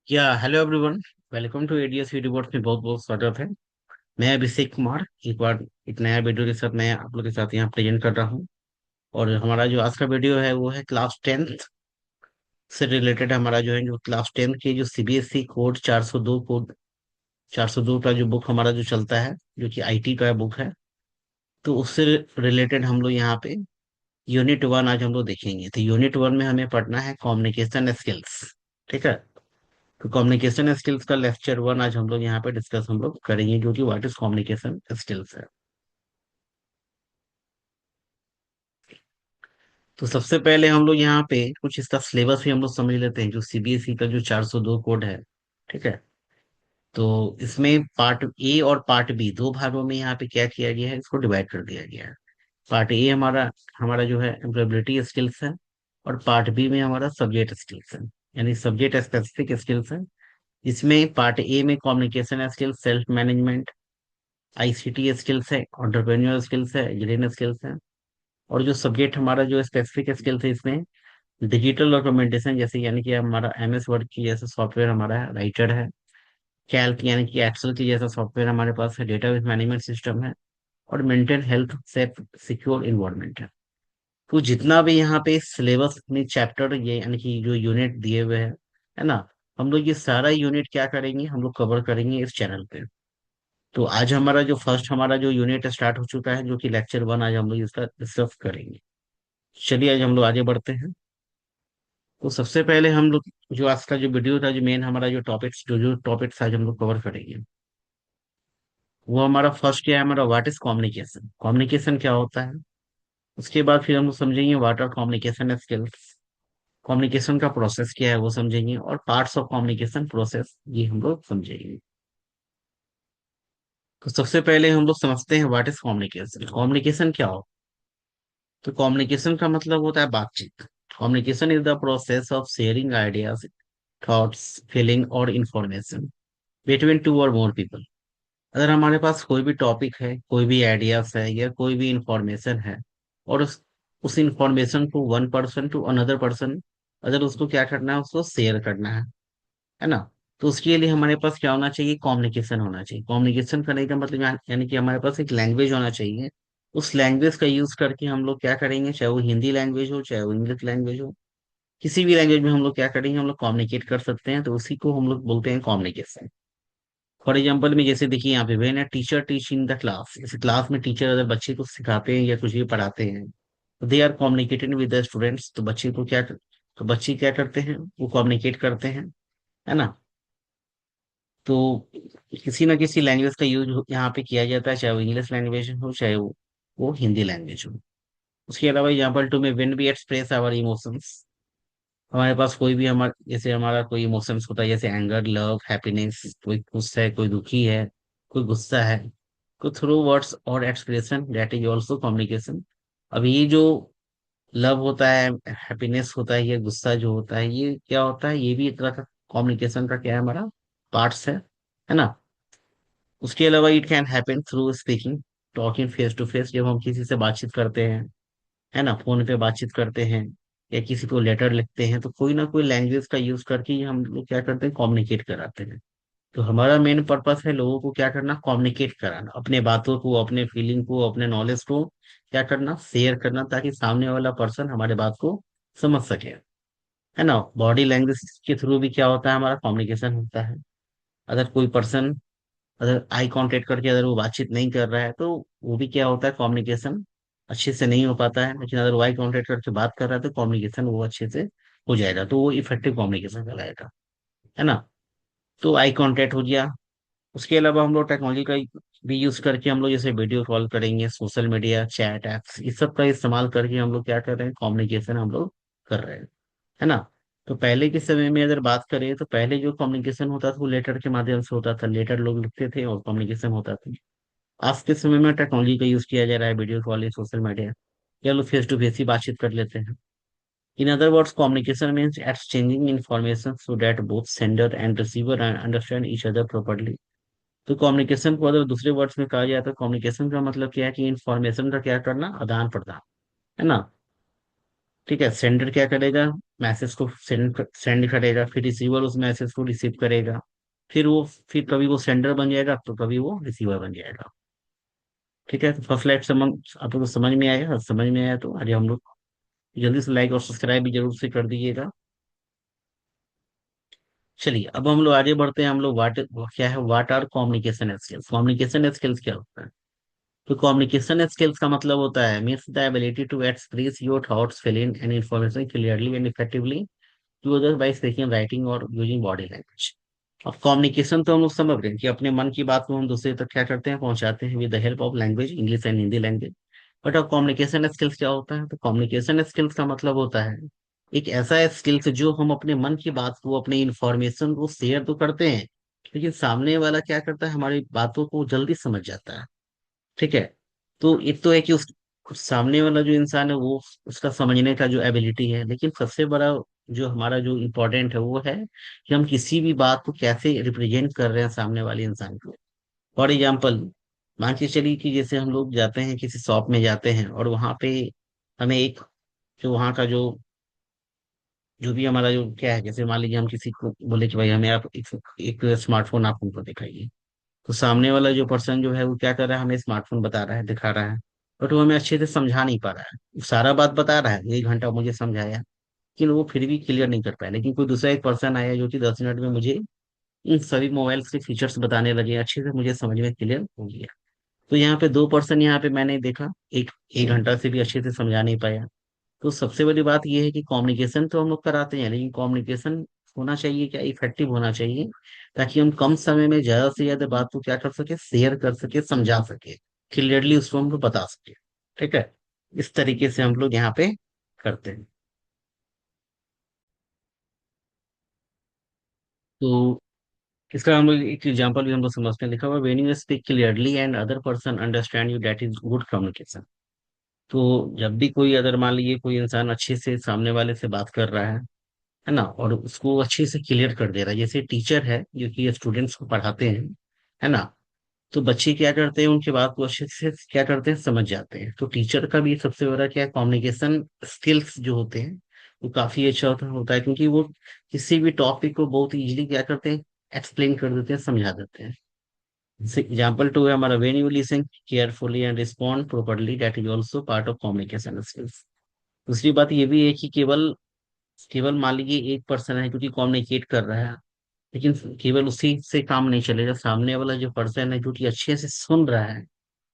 या hello everyone. Welcome to ADS video board में बहुत बहुत स्वागत है। मैं अभिषेक कुमार एक बार एक नया वीडियो के साथ मैं आप लोग के साथ यहाँ प्रेजेंट कर रहा हूँ। और हमारा जो आज का वीडियो है वो है क्लास टेंथ से रिलेटेड। हमारा जो है जो क्लास टेंथ की जो सीबीएसई कोड 402 कोड 402 का जो बुक हमारा जो चलता है, जो कि आईटी का बुक है, तो उससे रिलेटेड हम लोग यहाँ पे यूनिट वन आज हम लोग देखेंगे। तो यूनिट वन में हमें पढ़ना है कम्युनिकेशन स्किल्स। ठीक है। तो कम्युनिकेशन स्किल्स का लेक्चर वन आज हम लोग यहाँ पे डिस्कस हम लोग करेंगे, जो कि व्हाट इज कम्युनिकेशन स्किल्स है। तो सबसे पहले हम लोग यहाँ पे कुछ इसका सिलेबस भी हम लोग समझ लेते हैं, जो सीबीएसई का जो 402 कोड है। ठीक है। तो इसमें पार्ट ए और पार्ट बी दो भागों में यहाँ पे क्या किया गया है, इसको डिवाइड कर दिया गया है। पार्ट ए हमारा हमारा जो है एम्प्लॉयबिलिटी स्किल्स है, और पार्ट बी में हमारा सब्जेक्ट स्किल्स है, यानी सब्जेक्ट स्पेसिफिक स्किल्स है। इसमें पार्ट ए में communication skills, self management, ICT skills है, एंटरप्रेन्योर स्किल्स है, एग्रीन स्किल्स है। और जो सब्जेक्ट हमारा जो स्पेसिफिक स्किल्स है, इसमें डिजिटल डॉक्यूमेंटेशन जैसे, यानी कि हमारा एमएस वर्ड की जैसा सॉफ्टवेयर हमारा है, राइटर है, कैल्क यानी कि एक्सेल की जैसा सॉफ्टवेयर हमारे पास है, डेटाबेस मैनेजमेंट सिस्टम है, और maintain health safe secure environment है। तो जितना भी यहाँ पे सिलेबस में चैप्टर ये यानी कि जो यूनिट दिए हुए हैं, है ना, हम लोग ये सारा यूनिट क्या करेंगे, हम लोग कवर करेंगे इस चैनल पे। तो आज हमारा जो फर्स्ट हमारा जो यूनिट स्टार्ट हो चुका है, जो कि लेक्चर वन, आज हम लोग इसका डिस्कस करेंगे। चलिए आज हम लोग आगे बढ़ते हैं। तो सबसे पहले हम लोग जो आज का जो वीडियो था, जो मेन हमारा जो टॉपिक्स जो जो टॉपिक्स आज हम लोग कवर करेंगे, वो हमारा फर्स्ट क्या है, हमारा व्हाट इज कम्युनिकेशन, कम्युनिकेशन क्या होता है। उसके बाद फिर हम लोग समझेंगे what are communication skills, communication का प्रोसेस क्या है वो समझेंगे, और पार्ट्स ऑफ कम्युनिकेशन प्रोसेस ये हम लोग समझेंगे। तो सबसे पहले हम लोग समझते हैं व्हाट इज कम्युनिकेशन, कम्युनिकेशन क्या होता है। तो कम्युनिकेशन का मतलब होता है बातचीत। Communication is the process of sharing ideas, thoughts, feeling और इंफॉर्मेशन बिटवीन टू और मोर पीपल। अगर हमारे पास कोई भी टॉपिक है, कोई भी आइडियाज है, या कोई भी इंफॉर्मेशन है, और उस इंफॉर्मेशन को one person to another person, अगर उसको क्या करना है, उसको शेयर करना है ना, तो उसके लिए हमारे पास क्या होना चाहिए, कम्युनिकेशन होना चाहिए। कम्युनिकेशन करने का मतलब यानी कि हमारे पास एक लैंग्वेज होना चाहिए। उस लैंग्वेज का यूज करके हम लोग क्या करेंगे, चाहे वो हिंदी लैंग्वेज हो, चाहे वो इंग्लिश लैंग्वेज हो, किसी भी लैंग्वेज में हम लोग क्या करेंगे, हम लोग कम्युनिकेट कर सकते हैं। तो उसी को हम लोग बोलते हैं कम्युनिकेशन। फॉर एग्जाम्पल में जैसे देखिए यहाँ पे when a teacher teach in the class, इस क्लास में टीचर अगर बच्चे को सिखाते हैं या कुछ भी पढ़ाते हैं, तो they are communicating with the students. तो बच्चे को क्या, तो बच्चे क्या करते हैं, वो कम्युनिकेट करते हैं, है ना। तो किसी ना किसी लैंग्वेज का यूज यहाँ पे किया जाता है, चाहे वो इंग्लिश लैंग्वेज हो, चाहे वो हिंदी लैंग्वेज हो। उसके अलावा एग्जाम्पल टू में when we express our emotions, हमारे पास कोई भी हमारा जैसे हमारा कोई इमोशंस होता है, जैसे एंगर, लव, हैप्पीनेस, कोई खुश है, कोई दुखी है, कोई गुस्सा है, तो थ्रू वर्ड्स और expression that is also communication. अब ये जो लव होता है, हैप्पीनेस होता है, ये गुस्सा जो होता है, ये क्या होता है, ये भी एक तरह का कम्युनिकेशन का क्या है, हमारा पार्ट्स है ना। उसके अलावा it can happen through speaking, talking face to face, जब हम किसी से बातचीत करते हैं, है ना, फोन पे बातचीत करते हैं, या किसी को लेटर लिखते हैं, तो कोई ना कोई लैंग्वेज का यूज करके ही हम लोग क्या करते हैं, कम्युनिकेट कराते हैं। तो हमारा मेन पर्पस है लोगों को क्या करना, कम्युनिकेट कराना, अपने बातों को, अपने फीलिंग को, अपने नॉलेज को क्या करना, शेयर करना, ताकि सामने वाला पर्सन हमारे बात को समझ सके, है ना। बॉडी लैंग्वेज के थ्रू भी क्या होता है, हमारा कम्युनिकेशन होता है। अगर कोई पर्सन अगर आई कांटेक्ट करके अगर वो बातचीत नहीं कर रहा है, तो वो भी क्या होता है, कम्युनिकेशन अच्छे से नहीं हो पाता है। लेकिन अगर वो आई कांटेक्ट करके बात कर रहा है, तो कम्युनिकेशन वो अच्छे से हो जाएगा, तो वो इफेक्टिव कम्युनिकेशन कहलाएगा, है ना। तो आई कांटेक्ट हो गया। उसके अलावा हम लोग टेक्नोलॉजी का भी यूज करके हम लोग जैसे वीडियो कॉल करेंगे, सोशल मीडिया, चैट एप्स, इस सब का इस्तेमाल करके हम लोग क्या कर रहे हैं, कम्युनिकेशन हम लोग कर रहे हैं, है ना। तो पहले के समय में अगर बात करें, तो पहले जो कम्युनिकेशन होता था वो लेटर के माध्यम से होता था, लेटर लोग लिखते थे और कम्युनिकेशन होता था। आज के समय में टेक्नोलॉजी का यूज किया जा रहा है, वीडियो कॉलिंग, सोशल मीडिया, या लोग फेस टू फेस ही बातचीत कर लेते हैं। In other words communication means exchanging information so that both sender and receiver understand each other properly. तो कम्युनिकेशन को अगर दूसरे वर्ड्स में कहा जाए, तो कम्युनिकेशन का मतलब क्या है कि इंफॉर्मेशन का क्या करना, आदान प्रदान, है ना। ठीक है, सेंडर क्या करेगा, मैसेज को सेंड सेंड करेगा, फिर रिसीवर उस मैसेज को रिसीव करेगा, फिर वो, फिर कभी वो सेंडर बन जाएगा तो कभी वो रिसीवर बन जाएगा। ठीक है, तो फर्स्ट लाइट समझ, आपको तो समझ में आएगा, समझ में आया तो आज हम लोग जल्दी से लाइक और सब्सक्राइब भी जरूर से कर दीजिएगा। चलिए अब हम लोग आगे बढ़ते हैं। हम लोग वाट क्या है, what are communication skills, communication skills क्या होता है। तो कम्युनिकेशन स्किल्स का मतलब होता है means the ability to express your thoughts feeling and information clearly and effectively to others by speaking writing और यूजिंग बॉडी लैंग्वेज। अब कम्युनिकेशन तो हम लोग समझ रहे हैं कि अपने मन की बात को हम दूसरे तक क्या करते हैं, पहुंचाते हैं with the help of language, English and Hindi language. But अब कम्युनिकेशन स्किल्स क्या होता है, तो कम्युनिकेशन स्किल्स का मतलब होता है एक ऐसा स्किल्स जो हम अपने मन की बात को, अपने इंफॉर्मेशन को शेयर तो करते हैं, लेकिन सामने वाला क्या करता है, हमारी बातों को जल्दी समझ जाता है। ठीक है, तो एक तो है कि उस सामने वाला जो इंसान है वो, उसका समझने का जो एबिलिटी है, लेकिन सबसे बड़ा जो हमारा जो इम्पोर्टेंट है वो है कि हम किसी भी बात को कैसे रिप्रेजेंट कर रहे हैं सामने वाले इंसान को। फॉर एग्जाम्पल, मान के चलिए कि जैसे हम लोग जाते हैं किसी शॉप में जाते हैं और वहां पे हमें एक, जो वहाँ का जो भी हमारा जो क्या है, जैसे मान लीजिए हम किसी को बोले कि भाई हमें आप एक स्मार्टफोन आप हमको दिखाइए, तो सामने वाला जो पर्सन जो है वो क्या कर रहा है, हमें स्मार्टफोन बता रहा है, दिखा रहा है, बट वो हमें अच्छे से समझा नहीं पा रहा है। वो सारा बात बता रहा है, 1 घंटा मुझे समझाया, लेकिन वो फिर भी क्लियर नहीं कर पाया। लेकिन कोई दूसरा एक पर्सन आया जो कि 10 मिनट में मुझे इन सभी मोबाइल्स के फीचर्स बताने लगे, अच्छे से मुझे समझ में क्लियर हो गया। तो यहाँ पे दो पर्सन यहाँ पे मैंने देखा, एक 1 घंटा से भी अच्छे से समझा नहीं पाया। तो सबसे बड़ी बात यह है कि कम्युनिकेशन तो हम लोग कराते हैं, लेकिन कम्युनिकेशन होना चाहिए क्या, इफेक्टिव होना चाहिए, ताकि हम कम समय में ज्यादा से ज्यादा बात को क्या कर सके, शेयर कर सके, समझा सके, क्लियरली उसको हम लोग बता सके। ठीक है, इस तरीके से हम लोग यहाँ पे करते हैं। तो इसका हम लोग एक एग्जाम्पल भी हम लोग समझते हैं, लिखा हुआ when you speak clearly and other person understand you, that is good communication. तो जब भी कोई, अगर मान लीजिए कोई इंसान अच्छे से सामने वाले से बात कर रहा है ना, और उसको अच्छे से क्लियर कर दे रहा है, जैसे टीचर है जो कि स्टूडेंट्स को पढ़ाते हैं, है ना, तो बच्चे क्या करते हैं, उनकी बात को अच्छे से क्या करते हैं, समझ जाते हैं। तो टीचर का भी सबसे बड़ा क्या, कम्युनिकेशन स्किल्स जो होते हैं वो काफी अच्छा होता है, क्योंकि वो किसी भी टॉपिक को बहुत इजीली क्या करते हैं, एक्सप्लेन कर देते हैं, समझा देते हैं। एग्जाम्पल टू है हमारा, when you listen carefully and respond properly, that is also part of communication skills. दूसरी बात ये भी है कि केवल केवल मान लीजिए एक पर्सन है क्योंकि कम्युनिकेट कर रहा है, लेकिन केवल उसी से काम नहीं चलेगा, सामने वाला जो पर्सन है जो कि अच्छे से सुन रहा है,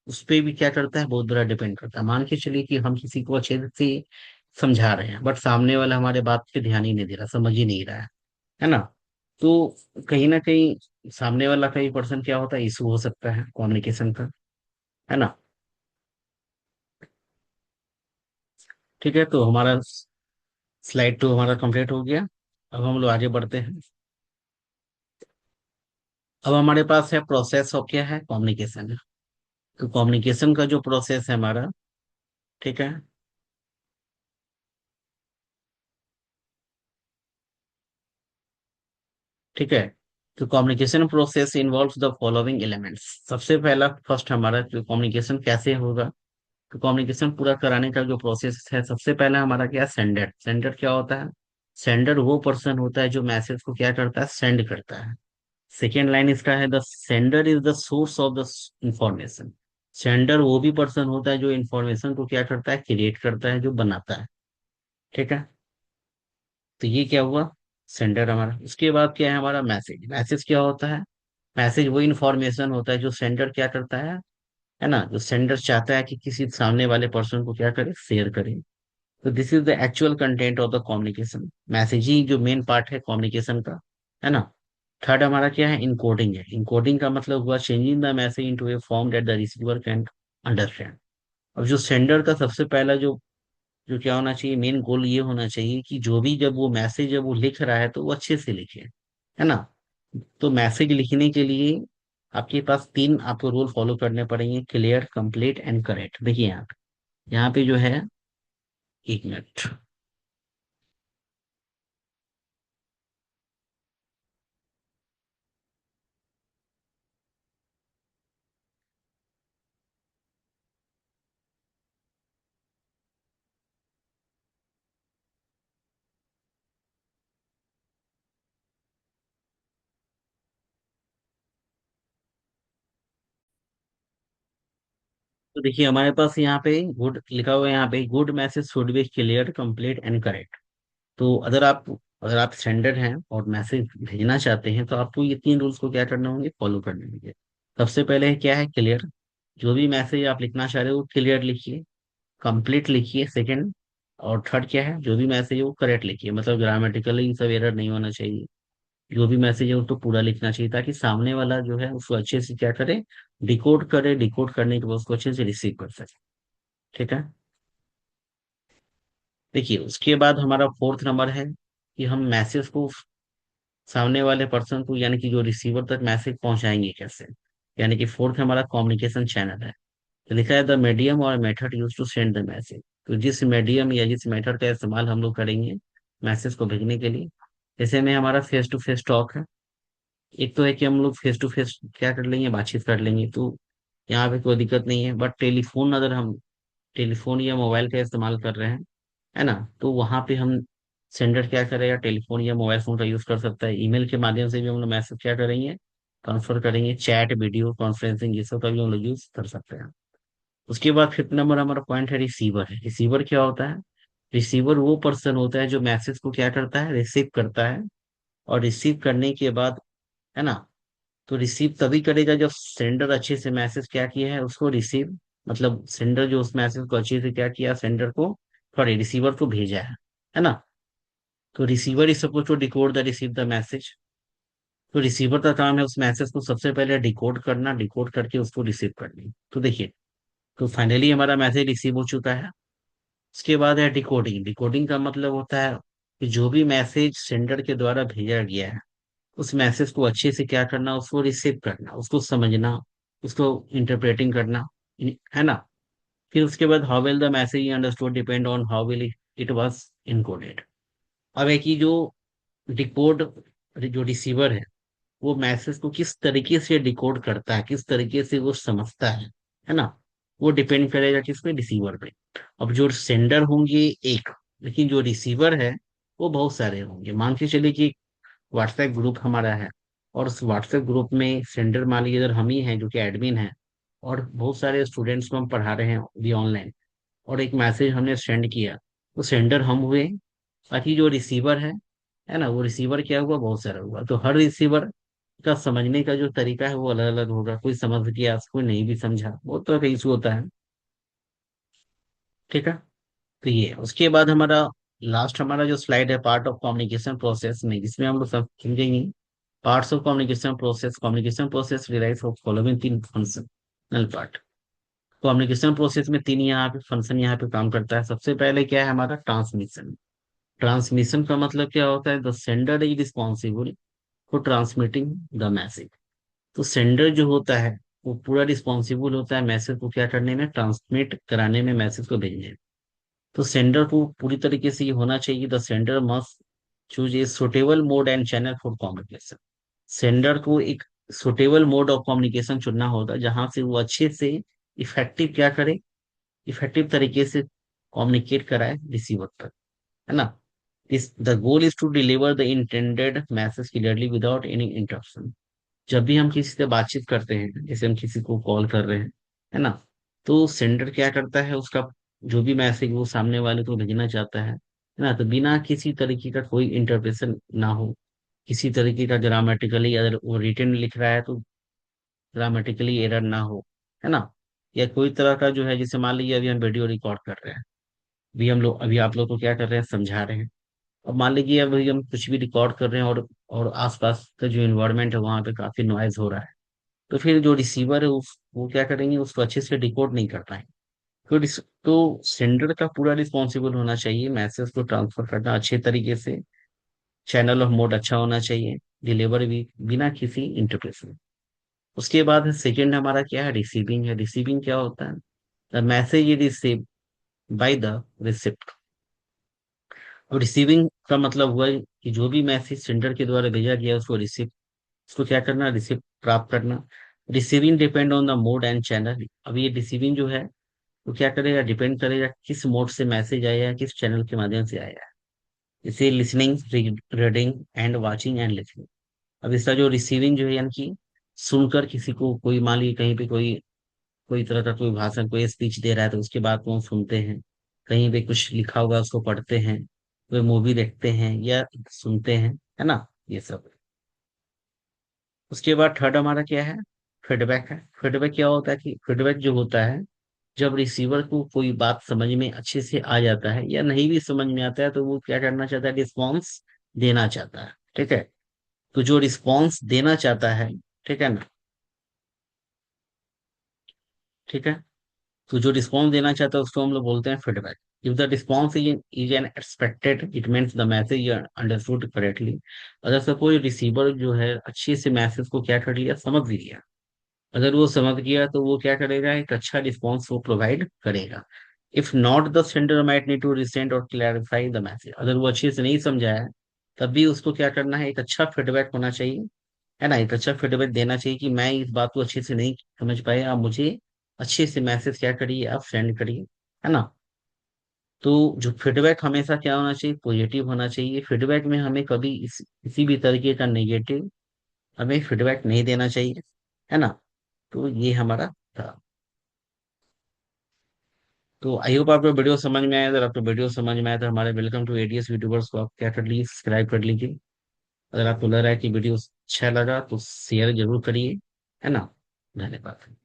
उस पे भी क्या करता है, बहुत बड़ा डिपेंड करता है। मान के चलिए कि हम किसी को अच्छे से समझा रहे हैं, बट सामने वाला हमारे बात पे ध्यान ही नहीं दे रहा, समझ ही नहीं रहा है ना, तो कहीं ना कहीं सामने वाला का ही पर्सन क्या होता है, इशू हो सकता है कम्युनिकेशन का, है ना। ठीक है, तो हमारा स्लाइड टू हमारा कंप्लीट हो गया। अब हम लोग आगे बढ़ते हैं। अब हमारे पास है प्रोसेस ऑफ क्या है, कम्युनिकेशन। तो कम्युनिकेशन का जो प्रोसेस है हमारा, ठीक है, ठीक है, तो communication process involves the following elements. सबसे पहला फर्स्ट हमारा जो कम्युनिकेशन कैसे होगा, तो कम्युनिकेशन पूरा कराने का जो प्रोसेस है, सबसे पहला हमारा क्या, सेंडर। सेंडर क्या होता है, सेंडर वो पर्सन होता है जो मैसेज को क्या करता है, सेंड करता है। सेकेंड लाइन इसका है, the sender is the source of the information. Sender वो भी पर्सन होता है जो इंफॉर्मेशन को क्या करता है, क्रिएट करता है, जो बनाता है। ठीक है, तो ये क्या हुआ, सेंडर हमारा। उसके बाद क्या है हमारा, मैसेज। मैसेज क्या होता है, मैसेज वो इन्फॉर्मेशन होता है जो सेंडर क्या करता है ना, जो सेंडर चाहता है कि किसी सामने वाले पर्सन को क्या करे, शेयर करे। तो this is the actual content of the communication. Message ही जो मेन पार्ट है कम्युनिकेशन का, है ना। थर्ड हमारा क्या है, इनकोडिंग है। इनकोडिंग का मतलब हुआ changing the message into A form that the receiver can understand. अब जो सेंडर का सबसे पहला जो क्या होना चाहिए, मेन गोल ये होना चाहिए कि जो भी जब वो मैसेज जब वो लिख रहा है तो वो अच्छे से लिखे, है ना। तो मैसेज लिखने के लिए आपके पास तीन आपको रूल फॉलो करने पड़ेंगे, क्लियर, कंप्लीट एंड करेक्ट। देखिए यहाँ पे जो है, 1 मिनट। तो देखिए हमारे पास यहाँ पे गुड लिखा हुआ है, यहाँ पे good message should be clear, complete and correct. तो अगर आप सेंडर हैं और मैसेज भेजना चाहते हैं, तो आपको ये तीन रूल्स को क्या करना होंगे, फॉलो करने होंगे। सबसे पहले क्या है, क्लियर। जो भी मैसेज आप लिखना चाह रहे हो क्लियर लिखिए, कंप्लीट लिखिए सेकंड। और थर्ड क्या है, जो भी मैसेज है वो करेक्ट लिखिए, मतलब ग्रामेटिकली सब एरर नहीं होना चाहिए। जो भी मैसेज है उसको पूरा लिखना चाहिए, ताकि सामने वाला जो है उसको अच्छे से क्या करे, डिकोड करे, डिकोड करने के बाद उसको अच्छे से रिसीव कर सके। ठीक है। देखिए उसके बाद हमारा फोर्थ नंबर है कि हम मैसेज को सामने वाले पर्सन को, यानी कि जो रिसीवर तक मैसेज पहुंचाएंगे कैसे। यानी कि फोर्थ हमारा कम्युनिकेशन चैनल है। तो लिखा है द मीडियम और method use to send the message. तो जिस मीडियम या जिस मेथड का इस्तेमाल हम लोग करेंगे मैसेज को भेजने के लिए, जैसे में हमारा फेस टू फेस टॉक है। एक तो है कि हम लोग फेस टू फेस क्या कर लेंगे, बातचीत कर लेंगे, तो यहाँ पे कोई दिक्कत नहीं है। बट टेलीफोन, अगर हम टेलीफोन या मोबाइल का इस्तेमाल कर रहे हैं, है ना, तो वहां पे हम सेंडर क्या करेगा, टेलीफोन या मोबाइल फोन का यूज कर सकता है। ईमेल के माध्यम से भी हम लोग मैसेज क्या करेंगे, ट्रांसफर करेंगे। चैट, वीडियो कॉन्फ्रेंसिंग, ये सब का भी हम लोग यूज कर सकते हैं। उसके बाद फिफ्थ नंबर हमारा पॉइंट है रिसीवर है। रिसीवर क्या होता है, रिसीवर वो पर्सन होता है जो मैसेज को क्या करता है, रिसीव करता है। और रिसीव करने के बाद, है ना, तो रिसीव तभी करेगा जब सेंडर अच्छे से मैसेज क्या किया है उसको रिसीव, मतलब सेंडर जो उस मैसेज को अच्छे से क्या किया, सेंडर को, सॉरी, रिसीवर को भेजा है ना। तो receiver is suppose to decode the receive the message. तो रिसीवर का काम है उस मैसेज को सबसे पहले डिकोड करना, डिकोड करके उसको रिसीव करना। तो देखिए, तो फाइनली हमारा मैसेज रिसीव हो चुका है। उसके बाद है डिकोडिंग। डिकोडिंग का मतलब होता है कि जो भी मैसेज सेंडर के द्वारा भेजा गया है, उस मैसेज को अच्छे से क्या करना, उसको रिसीव करना, उसको समझना, उसको इंटरप्रेटिंग करना, है ना। फिर उसके बाद how will the message understood depend on how will it was encoded. अब है कि जो डिकोड, जो रिसीवर है, वो मैसेज को किस तरीके से डिकोड करता है, किस तरीके से वो समझता है ना, वो डिपेंड करेगा किस पे, रिसीवर पे। अब जो सेंडर होंगे एक, लेकिन जो रिसीवर है वो बहुत सारे होंगे। मान के चलिए कि व्हाट्सएप ग्रुप हमारा है, और उस व्हाट्सएप ग्रुप में सेंडर मान लीजिए अगर हम ही हैं जो कि एडमिन हैं, और बहुत सारे स्टूडेंट्स को हम पढ़ा रहे हैं भी ऑनलाइन, और एक मैसेज हमने सेंड किया, तो सेंडर हम हुए। बाकी जो रिसीवर है ना, वो रिसीवर क्या हुआ, बहुत सारा हुआ। तो हर रिसीवर का समझने का जो तरीका है वो अलग अलग होगा, कोई समझ गया, कोई नहीं भी समझा, बहुत तरह का इशू होता है। ठीक है। तो ये उसके बाद हमारा लास्ट हमारा जो स्लाइड है, पार्ट ऑफ कम्युनिकेशन प्रोसेस में, जिसमें हम लोग सब समझेंगे parts of communication process. Communication process derives from following तीन फंक्शनल पार्ट। कम्युनिकेशन प्रोसेस में तीन यहाँ पे फंक्शन यहाँ पे काम करता है। सबसे पहले क्या है हमारा, ट्रांसमिशन। ट्रांसमिशन का मतलब क्या होता है, the sender is responsible for transmitting the message. तो सेंडर जो होता है वो पूरा रिस्पॉन्सिबल होता है मैसेज को क्या करने में, ट्रांसमिट कराने में, मैसेज को भेजने में। तो सेंडर को पूरी तरीके से ये होना चाहिए, the sender must choose a suitable mode and channel for communication. Sender को एक सुटेबल मोड ऑफ कम्युनिकेशन चुनना होगा, जहां से वो अच्छे से इफेक्टिव क्या करे, इफेक्टिव तरीके से कम्युनिकेट कराए रिसीवर तक, है ना। इस the goal is to deliver the intended message clearly without any interruption. जब भी हम किसी से बातचीत करते हैं, जैसे हम किसी को कॉल कर रहे हैं, है ना, तो सेंडर क्या करता है, उसका जो भी मैसेज वो सामने वाले को भेजना चाहता है ना, तो बिना किसी तरीके का कोई इंटरप्रेशन ना हो, किसी तरीके का ग्रामेटिकली, अगर वो रिटर्न लिख रहा है तो ग्रामेटिकली एरर ना हो, है ना। या कोई तरह का जो है, जैसे मान लीजिए अभी हम वीडियो रिकॉर्ड कर रहे हैं, अभी आप लोग को क्या कर रहे हैं, समझा रहे हैं। अब मान लीजिए अभी हम कुछ भी रिकॉर्ड कर रहे हैं, और आसपास का जो इन्वायरमेंट है वहाँ पे काफी नॉइज हो रहा है, तो फिर जो रिसीवर है वो क्या करेंगे, उसको अच्छे से डिकोड नहीं कर पाएंगे। तो सेंडर का पूरा रिस्पॉन्सिबल होना चाहिए मैसेज को ट्रांसफर करना अच्छे तरीके से, चैनल ऑफ मोड अच्छा होना चाहिए, डिलीवर भी बिना किसी इंटरप्रेशन। उसके बाद सेकंड हमारा क्या है, रिसीविंग है। रिसीविंग क्या होता है, the message is receive by the receipt. और रिसीविंग का मतलब हुआ कि जो भी मैसेज सेंडर के द्वारा भेजा गया उसको रिसीव, उसको क्या करना, रिसीव, प्राप्त करना। Receiving depend on the mode and channel. अब ये रिसीविंग जो है वो क्या करेगा, डिपेंड करेगा किस मोड से मैसेज आया है, किस चैनल के माध्यम से आया है। जैसे listening, reading and watching and listening. अब इसका जो रिसीविंग जो है, यानी कि सुनकर किसी को, कोई मान लीजिए कहीं पे कोई कोई तरह का कोई भाषण, कोई स्पीच दे रहा है तो उसके बाद वो सुनते हैं, कहीं पे कुछ लिखा होगा उसको पढ़ते हैं, कोई मूवी देखते हैं या सुनते हैं, है ना, ये सब। उसके बाद थर्ड हमारा क्या है, फीडबैक है। फीडबैक क्या होता है कि फीडबैक जो होता है, जब रिसीवर को कोई बात समझ में अच्छे से आ जाता है या नहीं भी समझ में आता है तो वो क्या करना चाहता है, रिस्पॉन्स देना चाहता है। ठीक है, तो जो रिस्पॉन्स देना चाहता है, ठीक है ना, ठीक है, तो जो रिस्पॉन्स देना चाहता है उसको हम लोग बोलते हैं feedback. If the response is an expected, it means the message understood correctly. अगर सपोज रिसीवर जो है अच्छे से मैसेज को क्या कर लिया, समझ लिया, अगर वो समझ गया तो वो क्या करेगा, एक अच्छा रिस्पॉन्स वो प्रोवाइड करेगा। If not, the sender might need to resend और क्लैरिफाई द मैसेज। अगर वो अच्छे से नहीं समझा है, तब भी उसको क्या करना है, एक अच्छा फीडबैक होना चाहिए, है ना, एक अच्छा फीडबैक देना चाहिए कि मैं इस बात को अच्छे से नहीं समझ पाया, आप मुझे अच्छे से मैसेज क्या करिए, आप सेंड करिए, है ना। तो जो फीडबैक हमेशा क्या होना चाहिए, पॉजिटिव होना चाहिए। फीडबैक में हमें कभी किसी भी तरीके का नेगेटिव हमें फीडबैक नहीं देना चाहिए, है ना। तो ये हमारा था। तो आई होप आपको वीडियो समझ में आया। अगर आपको वीडियो समझ में आया तो हमारे वेलकम टू एडीएस यूट्यूबर्स को आप क्या कर लीजिए, सब्सक्राइब कर लीजिए। अगर आपको लग रहा है कि वीडियो अच्छा लगा तो शेयर जरूर करिए, है ना। धन्यवाद।